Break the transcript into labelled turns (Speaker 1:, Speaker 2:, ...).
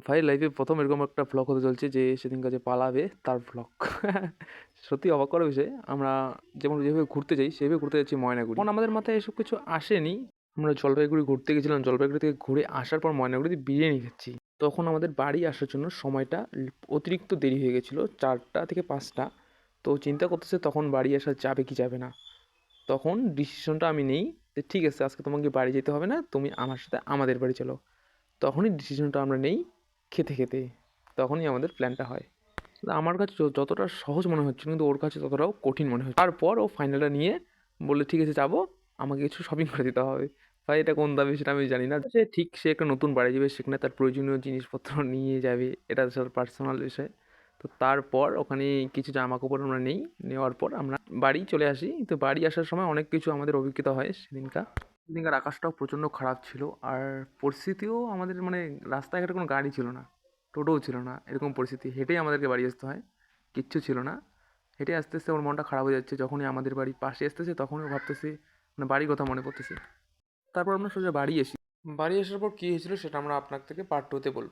Speaker 1: ভাই লাইফে ১ম এরকম একটা ভ্লগ হতে চলছে যে সেদিনকার যে পালাবে তার ভ্লগ। সত্যি অবাক করার বিষয়। আমরা যেভাবে ঘুরতে যাই সেভাবে ঘুরতে যাচ্ছি ময়নাগুড়ি। তখন আমাদের মাথায় এসব কিছু আসেনি। আমরা জলপাইগুড়ি ঘুরতে গেছিলাম। জলপাইগুড়ি থেকে ঘুরে আসার পর ময়নাগুড়িতে বিরিয়ানি খাচ্ছি। তখন আমাদের বাড়ি আসার জন্য সময়টা অতিরিক্ত দেরি হয়ে গেছিলো ৪টা থেকে ৫টা। তো চিন্তা করতেছে তখন বাড়ি আসা যাবে কি যাবে না। তখন ডিসিশনটা আমি নেই যে ঠিক আছে আজকে তোমাকে বাড়ি যেতে হবে না, তুমি আমার সাথে আমাদের বাড়ি চলো। তখনই ডিসিশনটা আমরা নেই খেতে খেতে। তখনই আমাদের প্ল্যানটা হয়। আমার কাছে যতটা সহজ মনে হচ্ছিল কিন্তু ওর কাছে ততটাও কঠিন মনে হচ্ছে। তারপর ও ফাইনালটা নিয়ে বললে ঠিক আছে যাবো, আমাকে কিছু শপিং করে দিতে হবে। ভাই এটা কোন দামে সেটা আমি জানি না। সে একটা নতুন বাড়ি যাবে, সেখানে তার প্রয়োজনীয় জিনিসপত্র নিয়ে যাবে, এটা তার পার্সোনাল বিষয়। তো তারপর ওখানে কিছু জামা কাপড় আমরা নেই, নেওয়ার পর আমরা বাড়ি চলে আসি। তো বাড়ি আসার সময় অনেক কিছু আমাদের অভিজ্ঞতা হয় সেদিনকার আকাশটাও প্রচণ্ড খারাপ ছিল। আর পরিস্থিতিও আমাদের মানে রাস্তাঘাটে কোনো গাড়ি ছিল না, টোটোও ছিল না, এরকম পরিস্থিতি। হেঁটেই আমাদেরকে বাড়ি আসতে হয়, কিচ্ছু ছিল না। হেঁটে আস্তে আস্তে ওর মনটা খারাপ হয়ে যাচ্ছে। যখনই আমাদের বাড়ি পাশে আসতেছে তখনই ও ভাবতেছে, মানে বাড়ির কথা মনে পড়তেছে। তারপর আমরা সোজা বাড়ি আসি। বাড়ি আসার পর কী হয়েছিল সেটা আমরা আপনার থেকে পার্ট টুতে বলবো।